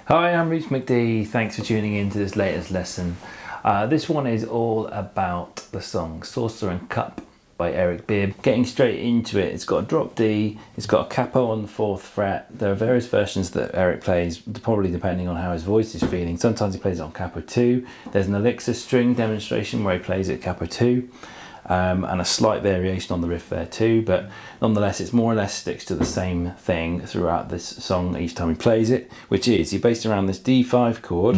Hi, I'm Reece McD. Thanks for tuning in to this latest lesson. This one is all about the song Saucer and Cup by Bibb. Getting straight into it, it's got a drop D, it's got a capo on the 4th fret. There are various versions that Eric plays, probably depending on how his voice is feeling. Sometimes he plays it on capo 2. There's an elixir string demonstration where he plays it capo 2. And a slight variation on the riff there too, but nonetheless it's more or less sticks to the same thing throughout this song each time he plays it, which is you're based around this D5 chord,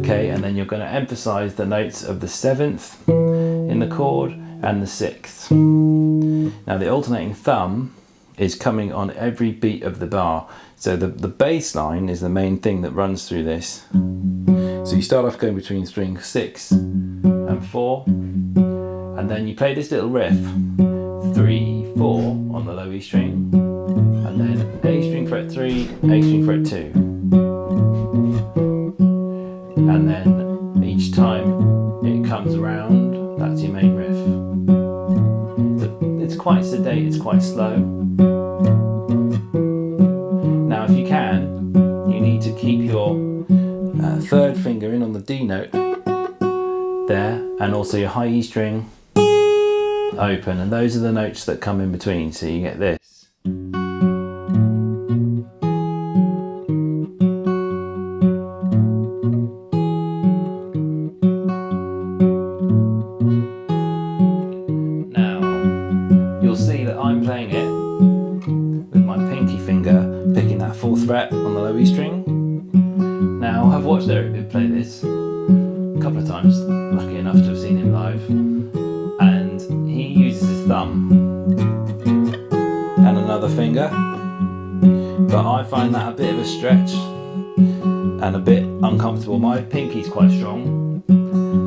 okay, and then you're going to emphasize the notes of the 7th in the chord and the 6th. Now the alternating thumb is coming on every beat of the bar, so the bass line is the main thing that runs through this. So you start off going between string 6 and 4, and then you play this little riff 3, 4 on the low E string, and then A string fret 3, A string fret 2, and then each time it comes around, that's your main riff. It's quite sedate, it's quite slow. Now if you can, you need to keep your 3rd finger in on the D note there, and also your high E string open, and those are the notes that come in between, so you get this. Now you'll see that I'm playing it with my pinky finger picking that 4th fret on the low E string. Now I've watched Eric Bibb play this a couple of times, lucky enough to have seen him live, and he uses his thumb and another finger, but I find that a bit of a stretch and a bit uncomfortable. My pinky's quite strong,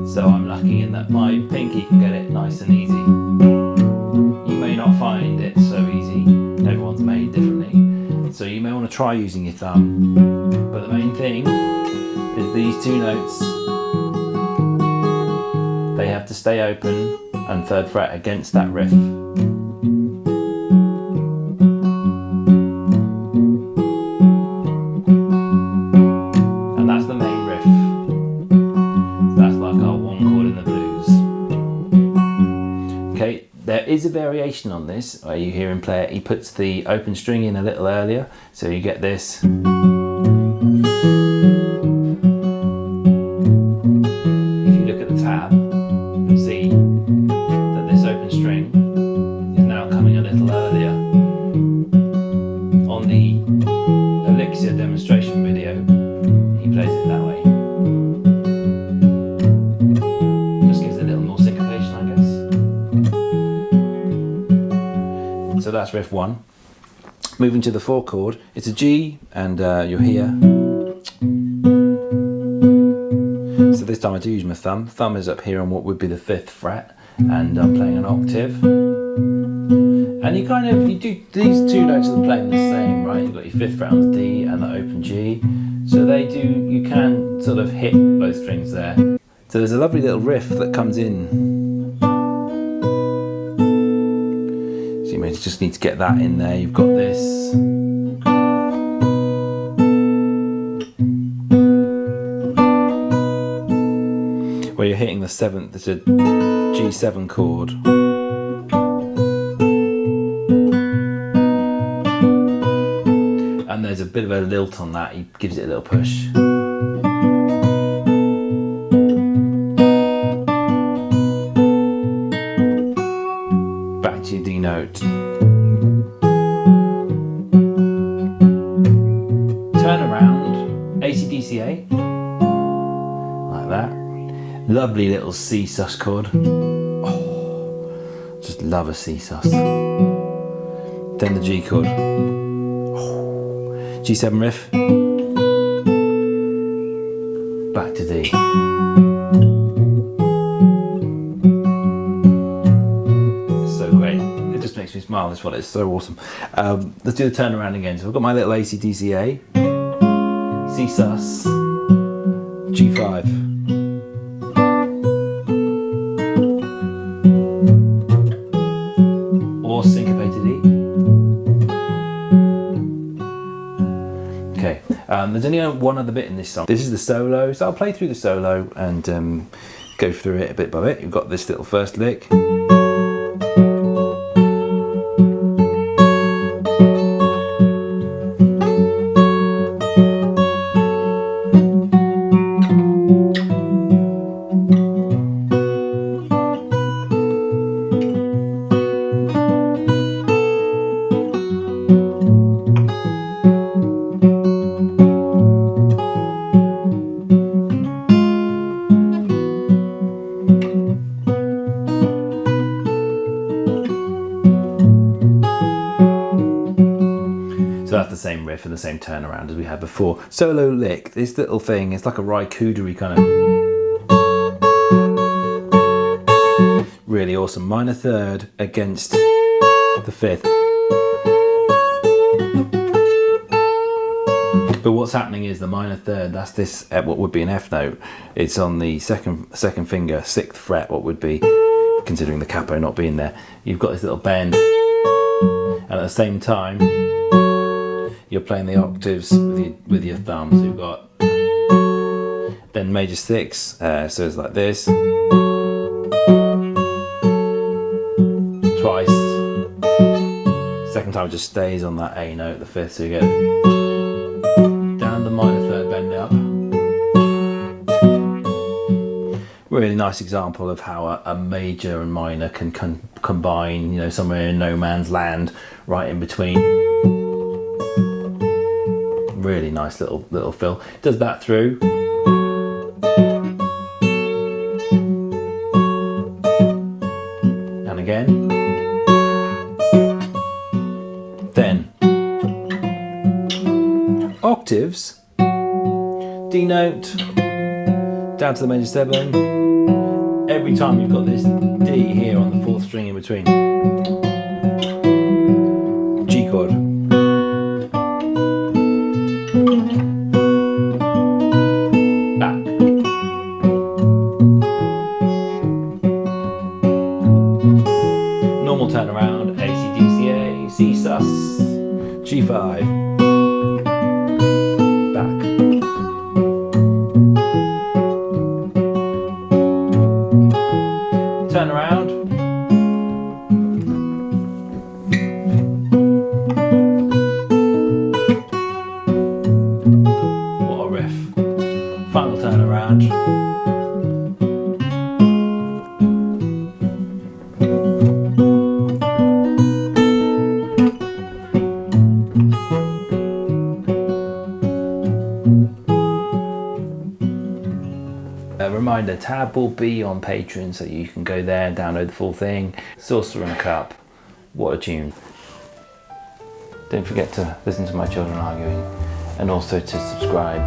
so I'm lucky in that my pinky can get it nice and easy. You may not find it so easy, everyone's made differently, so you may want to try using your thumb, but the main thing is these 2 notes, they have to stay open and 3rd fret against that riff. And that's the main riff. That's like our 1 chord in the blues. Okay, there is a variation on this where you hear him play it. He puts the open string in a little earlier, so you get this. Demonstration video, he plays it that way. Just gives it a little more syncopation, I guess. So that's riff 1. Moving to the 4 chord, it's a G, and you're here. So this time I do use my thumb. Thumb is up here on what would be the 5th fret, and I'm playing an octave. And you do these 2 notes are playing the same, right? You've got your 5th fret on the D and the open G. So you can sort of hit both strings there. So there's a lovely little riff that comes in. So you may just need to get that in there. You've got this. Where you're hitting the 7th, it's a G7 chord. And there's a bit of a lilt on that, he gives it a little push. Back to your D note. Turn around, AC/DCA, like that. Lovely little C sus chord. Oh, just love a C sus. Then the G chord. G7 riff, back to D. So great, it just makes me smile, this one is so awesome. Let's do the turnaround again. So I've got my little AC/DCA, C sus, G5. Or syncopated E. Okay, There's only one other bit in this song. This is the solo, so I'll play through the solo and go through it a bit by bit. You've got this little first lick. So that's the same riff and the same turnaround as we had before. Solo lick, this little thing, it's like a Raikudery kind of. Really awesome. Minor third against the fifth. But what's happening is the minor third, that's this, what would be an F note. It's on the second finger, 6th fret, what would be, considering the capo not being there. You've got this little bend. And at the same time, you're playing the octaves with your thumb. So you've got then major 6, so it's like this. Twice. Second time it just stays on that A note, the 5th, so you get down the minor third, bend up. Really nice example of how a major and minor can combine, you know, somewhere in no man's land, right in between. Really nice little fill. Does that through. And again. Then octaves. D note down to the major 7. Every time you've got this D here on the 4th string in between. G chord. Back. Normal turnaround, A, C, D, C, A, C sus, G5. Back. Turn around. What a riff. Final turn around. A reminder, tab will be on Patreon, so you can go there and download the full thing. Saucer and Cup, what a tune. Don't forget to listen to my children arguing, and also to subscribe.